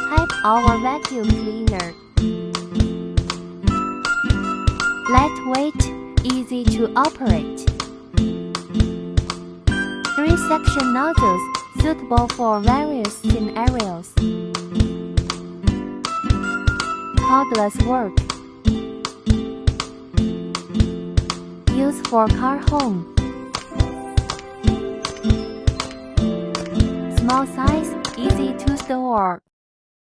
Type our vacuum cleaner. Lightweight, easy to operate. 3-section nozzles, suitable for various scenarios. Cordless work. Used for car home. Small size, easy to store.